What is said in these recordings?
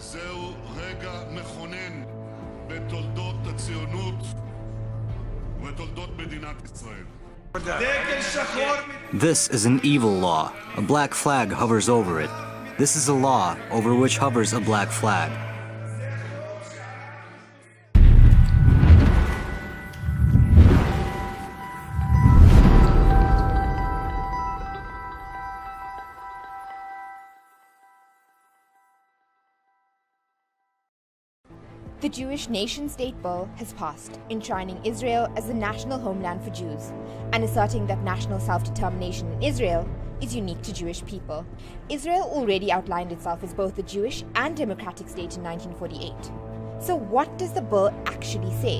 זהו רגע מכונן בתולדות הציונות ובתולדות מדינת ישראל. This is an evil law. A black flag hovers over it. This is a law over which hovers a black flag. The Jewish nation-state bill has passed, enshrining Israel as the national homeland for Jews, and asserting that national self-determination in Israel is unique to Jewish people. Israel already outlined itself as both a Jewish and democratic state in 1948. So what does the bill actually say?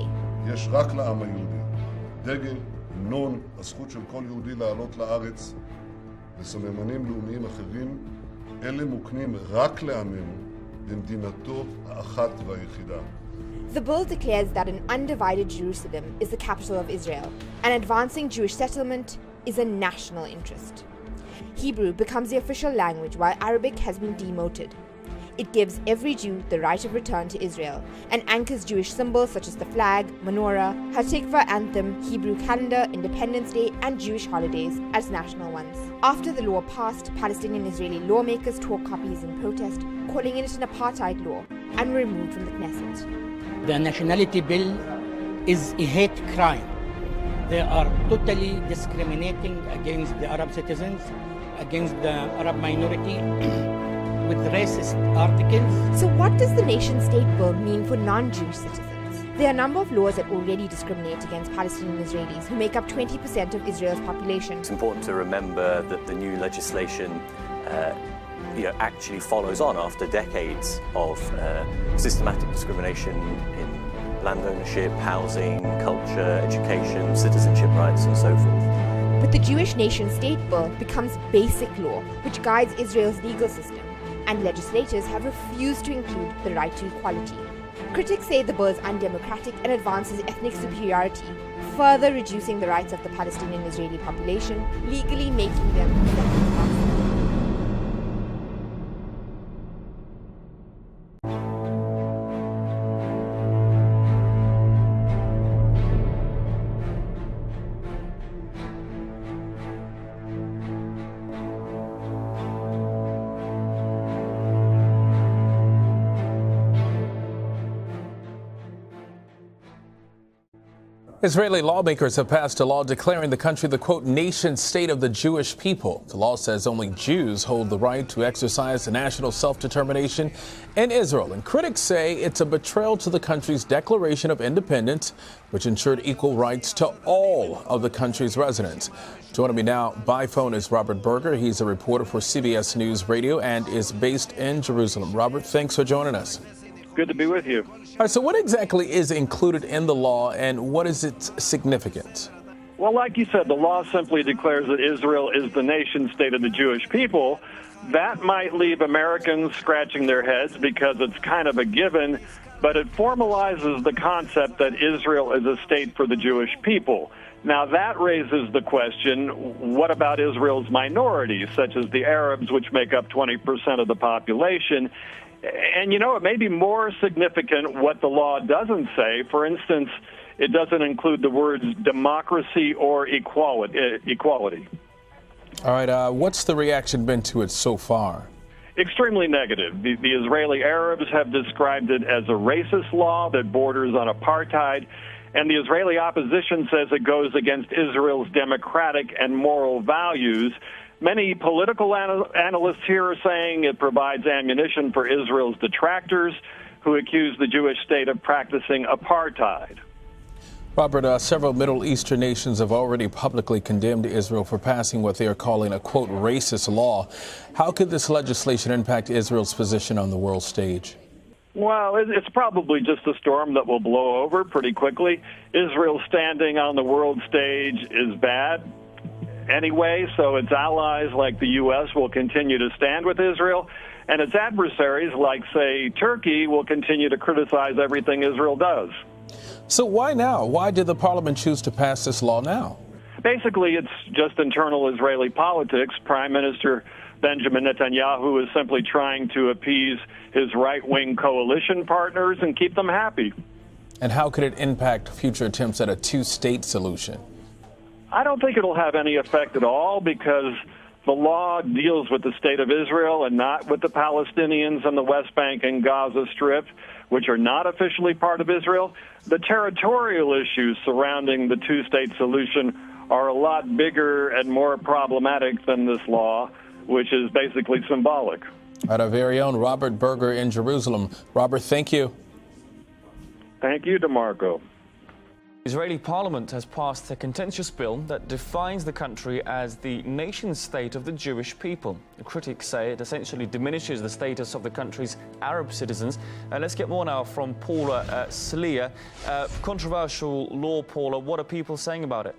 יש רק לעם היהודי. דגל, המנון, הזכות של כל יהודי לעלות לארץ, וסממנים לאומיים אחרים, אלה מוקנים רק לעמנו. The bill declares that an undivided Jerusalem is the capital of Israel, and advancing Jewish settlement is a national interest. Hebrew becomes the official language while Arabic has been demoted. It gives every Jew the right of return to Israel and anchors Jewish symbols such as the flag, menorah, Hatikvah anthem, Hebrew calendar, Independence Day, and Jewish holidays as national ones. After the law passed, Palestinian Israeli lawmakers tore copies in protest, calling it an apartheid law, and were removed from the Knesset. The nationality bill is a hate crime. They are totally discriminating against the Arab citizens, against the Arab minority, with racist articles. So what does the nation-state bill mean for non-Jewish citizens? There are a number of laws that already discriminate against Palestinian Israelis, who make up 20% of Israel's population. It's important to remember that the new legislation actually follows on after decades of systematic discrimination in land ownership, housing, culture, education, citizenship rights, and so forth. But the Jewish nation-state bill becomes basic law, which guides Israel's legal system, and legislators have refused to include the right to equality. Critics say the bill is undemocratic and advances ethnic superiority, further reducing the rights of the Palestinian Israeli population, legally making them second-class. Israeli lawmakers have passed a law declaring the country the, quote, nation state of the Jewish people. The law says only Jews hold the right to exercise the national self-determination in Israel. And critics say it's a betrayal to the country's Declaration of Independence, which ensured equal rights to all of the country's residents. Joining me now by phone is Robert Berger. He's a reporter for CBS News Radio and is based in Jerusalem. Robert, thanks for joining us. Good to be with you. All right, so what exactly is included in the law and what is its significance? Well, like you said, the law simply declares that Israel is the nation state of the Jewish people. That might leave Americans scratching their heads because it's kind of a given, but it formalizes the concept that Israel is a state for the Jewish people. Now, that raises the question, what about Israel's minorities, such as the Arabs, which make up 20% of the population? And, it may be more significant what the law doesn't say. For instance, it doesn't include the words democracy or equality. All right. What's the reaction been to it so far? Extremely negative. The Israeli Arabs have described it as a racist law that borders on apartheid. And the Israeli opposition says it goes against Israel's democratic and moral values. Many political analysts here are saying it provides ammunition for Israel's detractors who accuse the Jewish state of practicing apartheid. Robert, several Middle Eastern nations have already publicly condemned Israel for passing what they are calling a, quote, racist law. How could this legislation impact Israel's position on the world stage? Well, it's probably just a storm that will blow over pretty quickly. Israel's standing on the world stage is bad anyway, so its allies like the U.S. will continue to stand with Israel, and its adversaries like, say, Turkey will continue to criticize everything Israel does. So why now? Why did the parliament choose to pass this law now? Basically, it's just internal Israeli politics. Prime Minister Benjamin Netanyahu is simply trying to appease his right-wing coalition partners and keep them happy. And how could it impact future attempts at a two-state solution? I don't think it'll have any effect at all because the law deals with the state of Israel and not with the Palestinians on the West Bank and Gaza Strip, which are not officially part of Israel. The territorial issues surrounding the two-state solution are a lot bigger and more problematic than this law, which is basically symbolic. Our very own Robert Berger in Jerusalem. Robert, thank you. Thank you, DeMarco. Israeli parliament has passed a contentious bill that defines the country as the nation-state of the Jewish people. The critics say it essentially diminishes the status of the country's Arab citizens. Let's get more now from Paula Salier. Controversial law, Paula. What are people saying about it?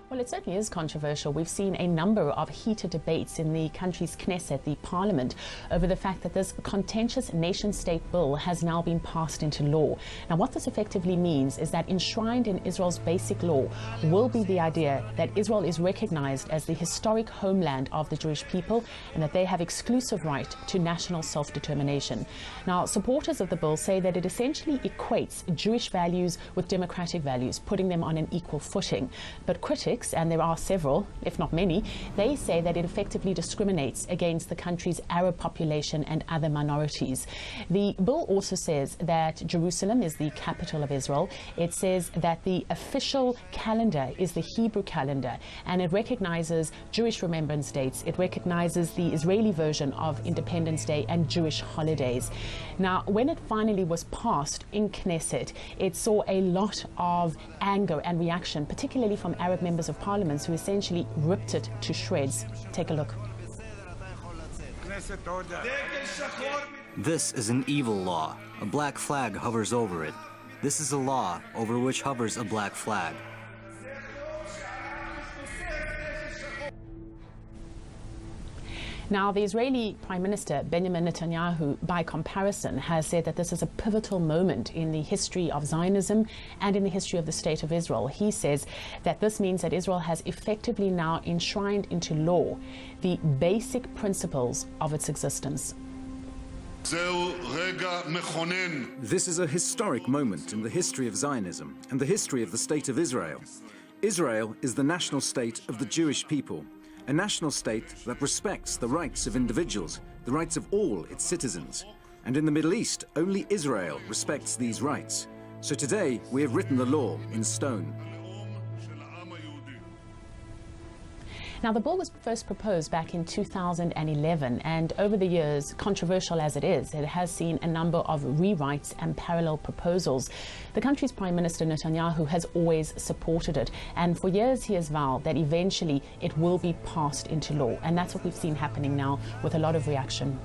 Well, it certainly is controversial. We've seen a number of heated debates in the country's Knesset, the parliament, over the fact that this contentious nation-state bill has now been passed into law. Now, what this effectively means is that enshrined in Israel's basic law will be the idea that Israel is recognized as the historic homeland of the Jewish people and that they have exclusive right to national self-determination. Now, supporters of the bill say that it essentially equates Jewish values with democratic values, putting them on an equal footing. But critics, and there are several, if not many, they say that it effectively discriminates against the country's Arab population and other minorities. The bill also says that Jerusalem is the capital of Israel. It says that the official calendar is the Hebrew calendar, and it recognizes Jewish remembrance dates. It recognizes the Israeli version of Independence Day and Jewish holidays. Now, when it finally was passed in Knesset, it saw a lot of anger and reaction, particularly from Arab members of parliament who essentially ripped it to shreds. Take a look. This is an evil law. A black flag hovers over it. This is a law over which hovers a black flag. Now, the Israeli Prime Minister, Benjamin Netanyahu, by comparison, has said that this is a pivotal moment in the history of Zionism and in the history of the State of Israel. He says that this means that Israel has effectively now enshrined into law the basic principles of its existence. This is a historic moment in the history of Zionism and the history of the State of Israel. Israel is the national state of the Jewish people. A national state that respects the rights of individuals, the rights of all its citizens. And in the Middle East, only Israel respects these rights. So today, we have written the law in stone. Now, the bill was first proposed back in 2011, and over the years, controversial as it is, it has seen a number of rewrites and parallel proposals. The country's Prime Minister Netanyahu has always supported it, and for years he has vowed that eventually it will be passed into law, and that's what we've seen happening now with a lot of reaction.